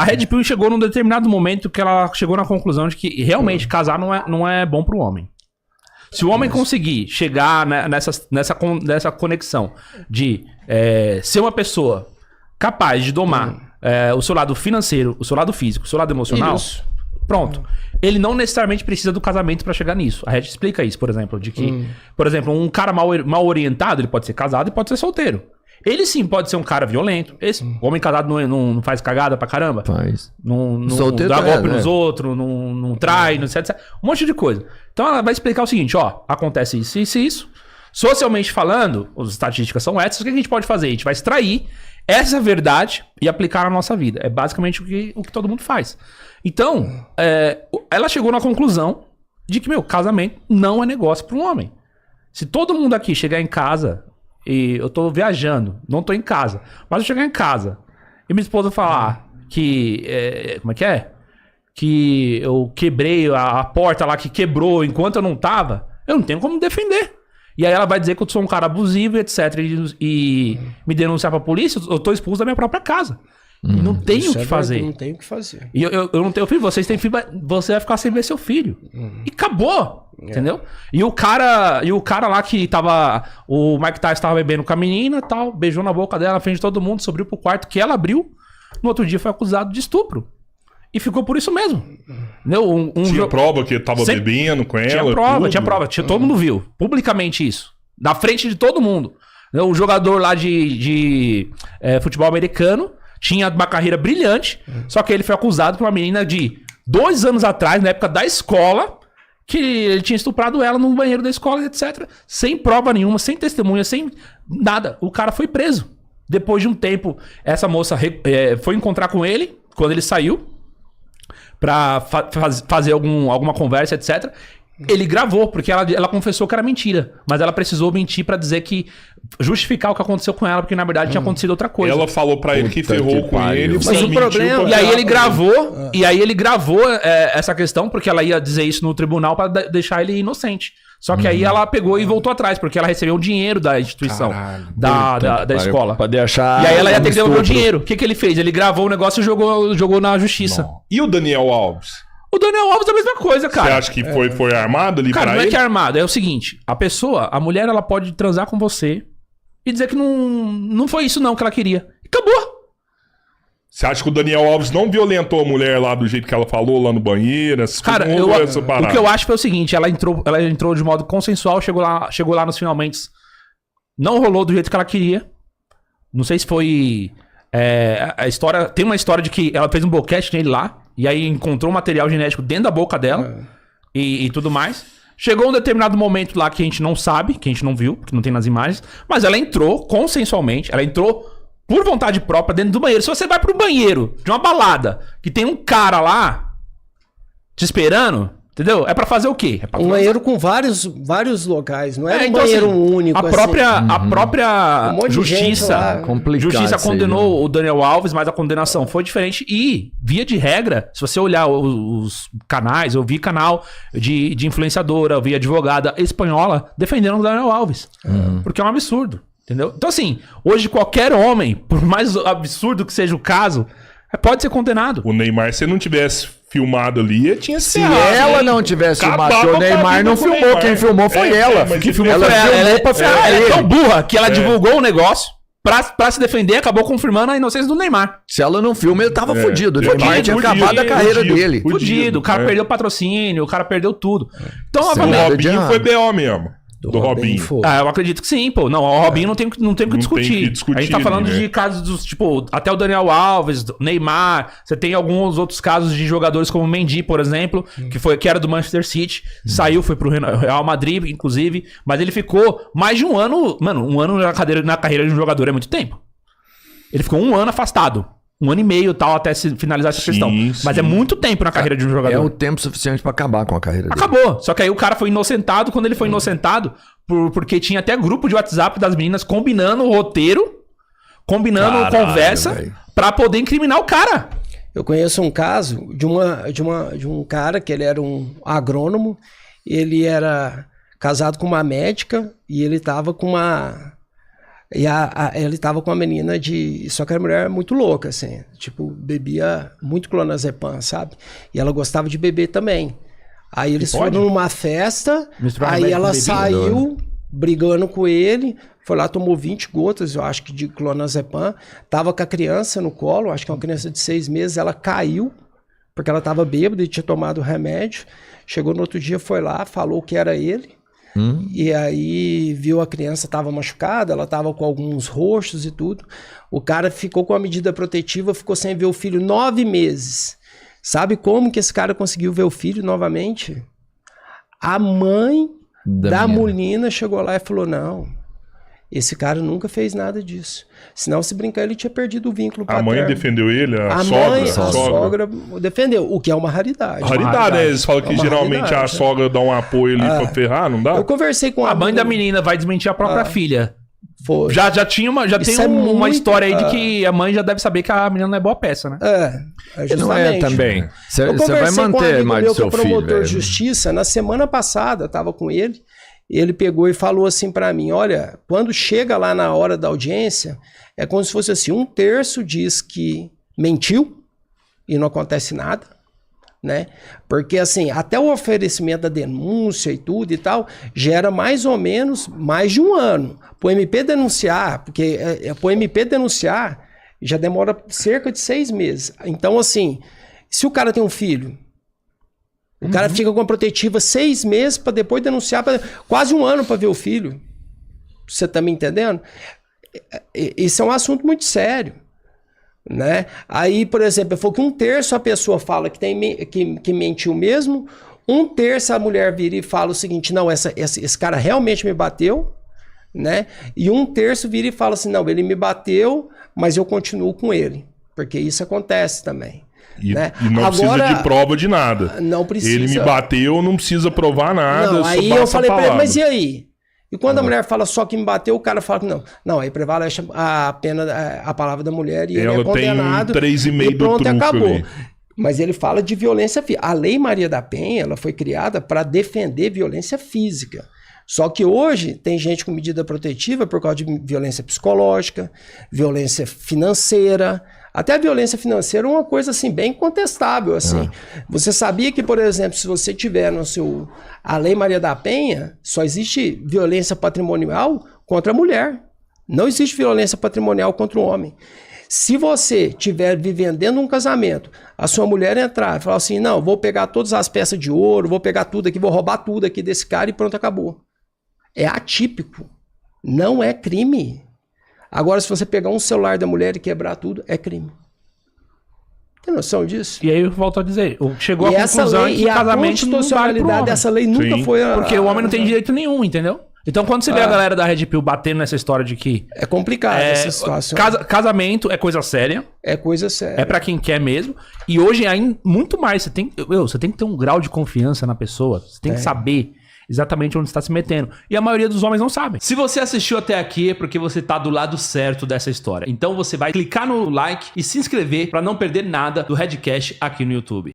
A Red Pill chegou num determinado momento que ela chegou na conclusão de que realmente casar não é bom pro homem. Se o homem conseguir chegar nessa conexão de ser uma pessoa capaz de domar o seu lado financeiro, o seu lado físico, o seu lado emocional, pronto. Ele não necessariamente precisa do casamento pra chegar nisso. A gente explica isso, por exemplo, de que, por exemplo, um cara mal orientado, ele pode ser casado e pode ser solteiro. Ele sim pode ser um cara violento. Esse homem casado não faz cagada pra caramba. Faz. Não dá golpe nos outros, não trai, não etc. Um monte de coisa. Então ela vai explicar o seguinte, ó, acontece isso, isso e isso. Socialmente falando, as estatísticas são essas, o que a gente pode fazer? A gente vai extrair essa verdade e aplicar na nossa vida. É basicamente o que todo mundo faz. Então, ela chegou na conclusão de que, casamento não é negócio para um homem. Se todo mundo aqui chegar em casa e eu tô viajando, não tô em casa, mas eu chegar em casa e minha esposa falar que... como é que é? Que eu quebrei a porta lá, que quebrou enquanto eu não tava, eu não tenho como me defender. E aí ela vai dizer que eu sou um cara abusivo, etc. E me denunciar pra polícia, eu tô expulso da minha própria casa. Não tenho o que fazer. Não tenho o que fazer. E eu não tenho filho, vocês têm filho, você vai ficar sem ver seu filho. E acabou. Entendeu? E o cara lá que tava... O Mike Tyson tava bebendo com a menina e tal, beijou na boca dela, na frente de todo mundo, subiu pro quarto que ela abriu. No outro dia foi acusado de estupro. E ficou por isso mesmo. Entendeu? Tinha prova que ele tava bebendo com ela? Tinha prova. Todo mundo viu. Publicamente isso. Na frente de todo mundo. O jogador lá de futebol americano tinha uma carreira brilhante, só que ele foi acusado por uma menina de 2 anos atrás, na época da escola, que ele tinha estuprado ela no banheiro da escola, etc. Sem prova nenhuma, sem testemunha, sem nada. O cara foi preso. Depois de um tempo, essa moça foi encontrar com ele, quando ele saiu, pra fazer alguma conversa, etc. Ele gravou, porque ela confessou que era mentira. Mas ela precisou mentir pra dizer que... Justificar o que aconteceu com ela, porque na verdade tinha acontecido outra coisa. Ela falou pra ele que ferrou com ele. Mas o problema... E aí ele gravou essa questão, porque ela ia dizer isso no tribunal pra deixar ele inocente. Só que aí ela pegou e voltou atrás, porque ela recebeu o dinheiro da instituição, da escola. Pra deixar... E aí ela ia ter que devolver o dinheiro. O que ele fez? Ele gravou o negócio e jogou na justiça. Não. E o Daniel Alves? O Daniel Alves é a mesma coisa, cara. Você acha que foi armado ali pra ele? Cara, não é que é armado. É o seguinte, a mulher, ela pode transar com você e dizer que não foi isso não que ela queria. Acabou. Você acha que o Daniel Alves não violentou a mulher lá do jeito que ela falou lá no banheiro? Cara, o que eu acho foi o seguinte, ela entrou de modo consensual, chegou lá nos finalmente. Não rolou do jeito que ela queria. Não sei se foi... a história... Tem uma história de que ela fez um boquete nele lá, e aí encontrou material genético dentro da boca dela e tudo mais. Chegou um determinado momento lá que a gente não sabe, que a gente não viu, que não tem nas imagens, mas ela entrou consensualmente, ela entrou por vontade própria dentro do banheiro. Se você vai pro banheiro de uma balada que tem um cara lá te esperando, entendeu? É pra fazer o quê? É pra banheiro com vários locais, não é um então, banheiro assim, único. A própria justiça condenou aí, o Daniel Alves, mas a condenação foi diferente. E, via de regra, se você olhar os canais, eu vi canal de influenciadora, eu vi advogada espanhola defendendo o Daniel Alves. Porque é um absurdo. Entendeu? Então, assim, hoje qualquer homem, por mais absurdo que seja o caso, pode ser condenado. O Neymar, se não tivesse filmado ali, tinha se ela não tivesse filmado, o Neymar não filmou. Neymar. Quem filmou foi ela. Quem filmou foi ela. Ela é tão burra que ela divulgou o negócio pra se defender, acabou confirmando a inocência do Neymar. Se ela não filma, ele tava fudido. O Neymar tinha acabado a carreira dele. Fudido. O cara perdeu o patrocínio, o cara perdeu tudo. Então, o Robinho foi B.O. mesmo. Do Robinho. Eu acredito que sim, pô. Não, o Robinho não tem o que discutir. A gente tá falando de casos dos, tipo, até o Daniel Alves, Neymar. Você tem alguns outros casos de jogadores como o Mendy, por exemplo, que era do Manchester City. Saiu, foi pro Real Madrid, inclusive. Mas ele ficou mais de um ano. Mano, um ano na carreira de um jogador é muito tempo. Ele ficou 1 ano afastado. 1 ano e meio tal, até se finalizar essa questão. Mas é muito tempo na carreira de um jogador. É o tempo suficiente pra acabar com a carreira dele. Acabou. Só que aí o cara foi inocentado. Quando ele foi inocentado, porque tinha até grupo de WhatsApp das meninas combinando o roteiro, combinando conversa, pra poder incriminar o cara. Eu conheço um caso de um cara que ele era um agrônomo. Ele era casado com uma médica e ele tava com E ele tava com uma menina só que a mulher muito louca, assim. Tipo, bebia muito clonazepam, sabe? E ela gostava de beber também. Aí eles foram numa festa, aí ela saiu brigando com ele, foi lá, tomou 20 gotas, eu acho que de clonazepam, tava com a criança no colo, acho que é uma criança de 6 meses, ela caiu, porque ela tava bêbada e tinha tomado o remédio, chegou no outro dia, foi lá, falou que era ele, e aí viu a criança tava machucada, ela tava com alguns roxos e tudo, o cara ficou com a medida protetiva, ficou sem ver o filho 9 meses. Sabe como que esse cara conseguiu ver o filho novamente? A mãe da menina chegou lá e falou, não, esse cara nunca fez nada disso. Senão, se brincar, ele tinha perdido o vínculo paterno. A mãe defendeu ele? A sogra defendeu, o que é uma raridade. Raridade, né? Eles falam que geralmente a sogra dá um apoio ali pra ferrar, não dá? Eu conversei com a mãe da menina vai desmentir a própria filha. Foi. Já tem uma história aí de que a mãe já deve saber que a menina não é boa peça, né? Justamente. Não é também. Você vai manter mais do seu filho. Promotor de justiça, na semana passada, eu tava com ele, ele pegou e falou assim pra mim, olha, quando chega lá na hora da audiência, é como se fosse assim, 1/3 diz que mentiu e não acontece nada, né? Porque assim, até o oferecimento da denúncia e tudo e tal, gera mais ou menos mais de 1 ano. Pro MP denunciar, porque pro MP denunciar já demora cerca de 6 meses. Então assim, se o cara tem um filho, o cara fica com a protetiva 6 meses para depois denunciar, quase 1 ano para ver o filho. Você tá me entendendo? Isso é um assunto muito sério. Né? Aí, por exemplo, eu falo que 1/3 a pessoa fala que mentiu mesmo, 1/3 a mulher vira e fala o seguinte, não, esse cara realmente me bateu, né? E 1/3 vira e fala assim, não, ele me bateu, mas eu continuo com ele, porque isso acontece também. Né? E não precisa de prova de nada. Não precisa. Ele me bateu, não precisa provar nada. Não, aí eu falei pra ele, mas e aí? E quando a mulher fala só que me bateu, o cara fala que não. Não, aí prevalece a pena, a palavra da mulher e ele é condenado. Tem 3,5 e pronto, acabou. Ali. Mas ele fala de violência física. A Lei Maria da Penha, ela foi criada para defender violência física. Só que hoje tem gente com medida protetiva por causa de violência psicológica, violência financeira. Até a violência financeira é uma coisa assim bem contestável assim. Você sabia que, por exemplo, se você tiver a Lei Maria da Penha, só existe violência patrimonial contra a mulher. Não existe violência patrimonial contra o homem. Se você estiver vivendo dentro de um casamento, a sua mulher entrar e falar assim, não, vou pegar todas as peças de ouro, vou pegar tudo aqui, vou roubar tudo aqui desse cara e pronto, acabou. É atípico. Não é crime. Agora, se você pegar um celular da mulher e quebrar tudo, é crime. Tem noção disso? E aí eu volto a dizer, chegou à conclusão que o casamento não vale pro homem. Dessa lei nunca foi... Porque o homem não tem direito nenhum, entendeu? Então, quando você vê a galera da Red Pill batendo nessa história de que... É complicado essa situação. Casamento é coisa séria. É coisa séria. É pra quem quer mesmo. E hoje, ainda muito mais, você tem que ter um grau de confiança na pessoa. Você tem que saber exatamente onde está se metendo. E a maioria dos homens não sabe. Se você assistiu até aqui é porque você tá do lado certo dessa história. Então você vai clicar no like e se inscrever pra não perder nada do Redcast aqui no YouTube.